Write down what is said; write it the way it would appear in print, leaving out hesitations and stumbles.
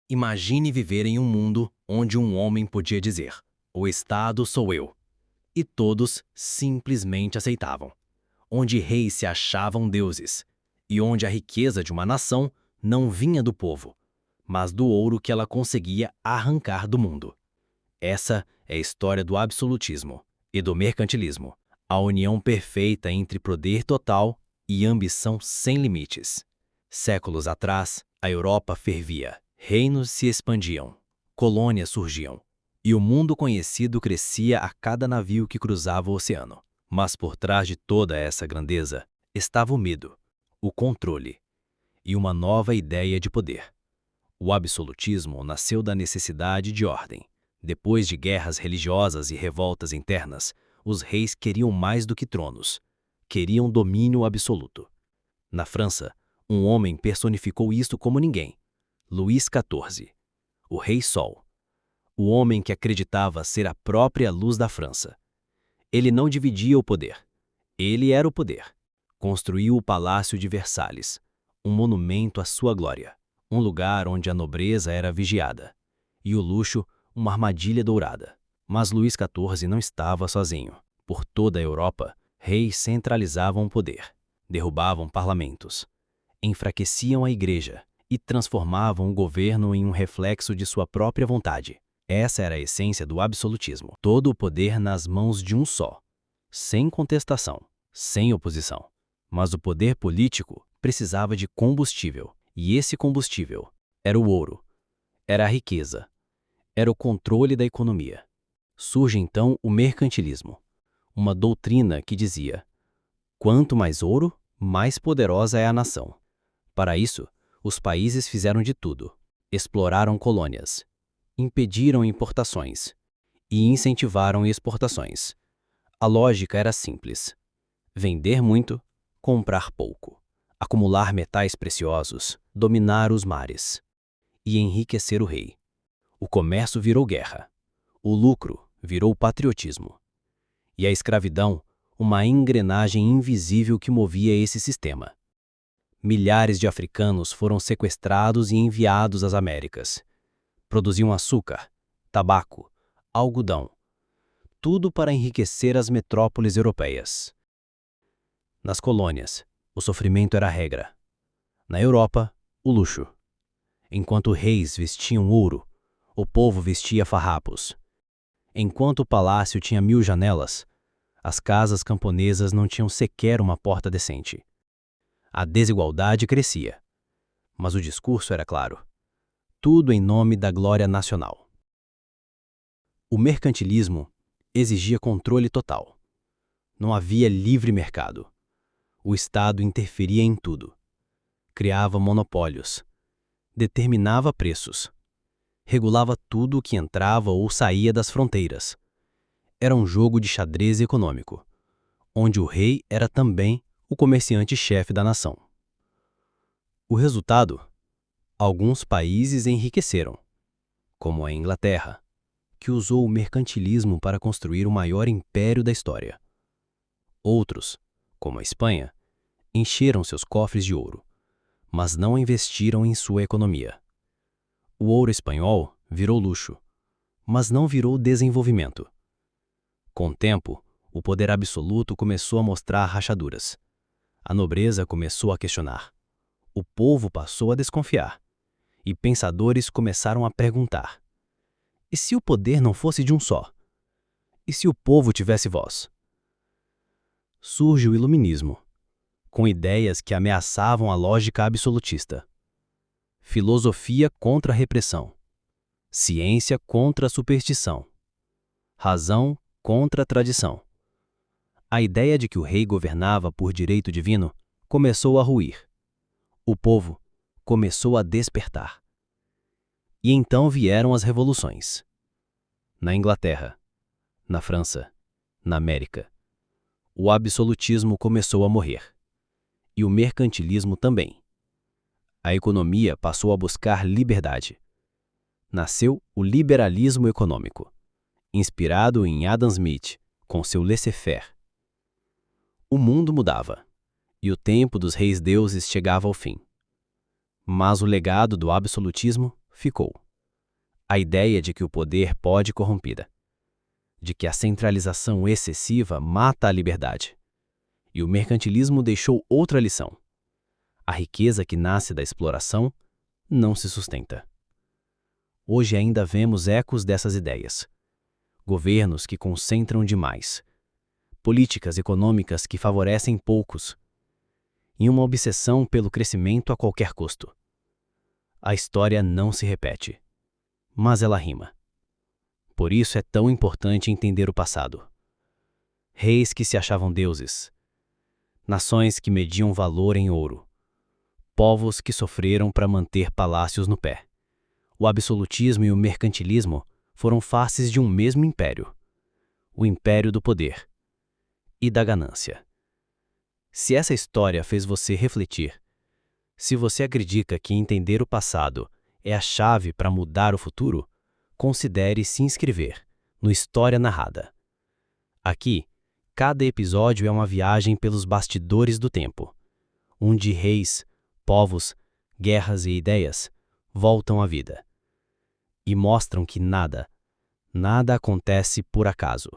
Imagine viver em um mundo onde um homem podia dizer: "O Estado sou eu", e todos simplesmente aceitavam. Onde reis se achavam deuses, e onde a riqueza de uma nação não vinha do povo, mas do ouro que ela conseguia arrancar do mundo. Essa é a história do absolutismo e do mercantilismo, a união perfeita entre poder total e ambição sem limites. Séculos atrás, a Europa fervia, reinos se expandiam, colônias surgiam, e o mundo conhecido crescia a cada navio que cruzava o oceano. Mas por trás de toda essa grandeza estava o medo, o controle e uma nova ideia de poder. O absolutismo nasceu da necessidade de ordem. Depois de guerras religiosas e revoltas internas, os reis queriam mais do que tronos. Queriam domínio absoluto. Na França, um homem personificou isto como ninguém: Luís XIV, o Rei Sol, o homem que acreditava ser a própria luz da França. Ele não dividia o poder. Ele era o poder. Construiu o Palácio de Versalhes, um monumento à sua glória, um lugar onde a nobreza era vigiada, e o luxo, uma armadilha dourada. Mas Luís XIV não estava sozinho. Por toda a Europa, reis centralizavam o poder, derrubavam parlamentos, enfraqueciam a igreja e transformavam o governo em um reflexo de sua própria vontade. Essa era a essência do absolutismo. Todo o poder nas mãos de um só, sem contestação, sem oposição. Mas o poder político precisava de combustível, e esse combustível era o ouro, era a riqueza, era o controle da economia. Surge então o mercantilismo, uma doutrina que dizia: quanto mais ouro, mais poderosa é a nação. Para isso, os países fizeram de tudo. Exploraram colônias, impediram importações e incentivaram exportações. A lógica era simples: vender muito, comprar pouco, acumular metais preciosos, dominar os mares e enriquecer o rei. O comércio virou guerra, o lucro virou patriotismo, e a escravidão, uma engrenagem invisível que movia esse sistema. Milhares de africanos foram sequestrados e enviados às Américas. Produziam açúcar, tabaco, algodão, tudo para enriquecer as metrópoles europeias. Nas colônias, o sofrimento era a regra. Na Europa, o luxo. Enquanto reis vestiam ouro, o povo vestia farrapos. Enquanto o palácio tinha 1000 janelas, as casas camponesas não tinham sequer uma porta decente. A desigualdade crescia, mas o discurso era claro: tudo em nome da glória nacional. O mercantilismo exigia controle total. Não havia livre mercado. O Estado interferia em tudo. Criava monopólios, determinava preços, regulava tudo o que entrava ou saía das fronteiras. Era um jogo de xadrez econômico, onde o rei era também o comerciante-chefe da nação. O resultado? Alguns países enriqueceram, como a Inglaterra, que usou o mercantilismo para construir o maior império da história. Outros, como a Espanha, encheram seus cofres de ouro, mas não investiram em sua economia. O ouro espanhol virou luxo, mas não virou desenvolvimento. Com o tempo, o poder absoluto começou a mostrar rachaduras. A nobreza começou a questionar. O povo passou a desconfiar. E pensadores começaram a perguntar: e se o poder não fosse de um só? E se o povo tivesse voz? Surge o Iluminismo, com ideias que ameaçavam a lógica absolutista. Filosofia contra a repressão, ciência contra a superstição, razão contra a tradição. A ideia de que o rei governava por direito divino começou a ruir. O povo começou a despertar. E então vieram as revoluções. Na Inglaterra, na França, na América, o absolutismo começou a morrer. E o mercantilismo também. A economia passou a buscar liberdade. Nasceu o liberalismo econômico, inspirado em Adam Smith, com seu laissez-faire. O mundo mudava, e o tempo dos reis-deuses chegava ao fim. Mas o legado do absolutismo ficou. A ideia de que o poder pode corrompida, de que a centralização excessiva mata a liberdade. E o mercantilismo deixou outra lição. A riqueza que nasce da exploração não se sustenta. Hoje ainda vemos ecos dessas ideias. Governos que concentram demais. Políticas econômicas que favorecem poucos. E uma obsessão pelo crescimento a qualquer custo. A história não se repete, mas ela rima. Por isso é tão importante entender o passado. Reis que se achavam deuses. Nações que mediam valor em ouro. Povos que sofreram para manter palácios no pé. O absolutismo e o mercantilismo foram faces de um mesmo império. O império do poder e da ganância. Se essa história fez você refletir, se você acredita que entender o passado é a chave para mudar o futuro, considere se inscrever no História Narrada. Aqui, cada episódio é uma viagem pelos bastidores do tempo, onde reis, povos, guerras e ideias voltam à vida e mostram que nada acontece por acaso.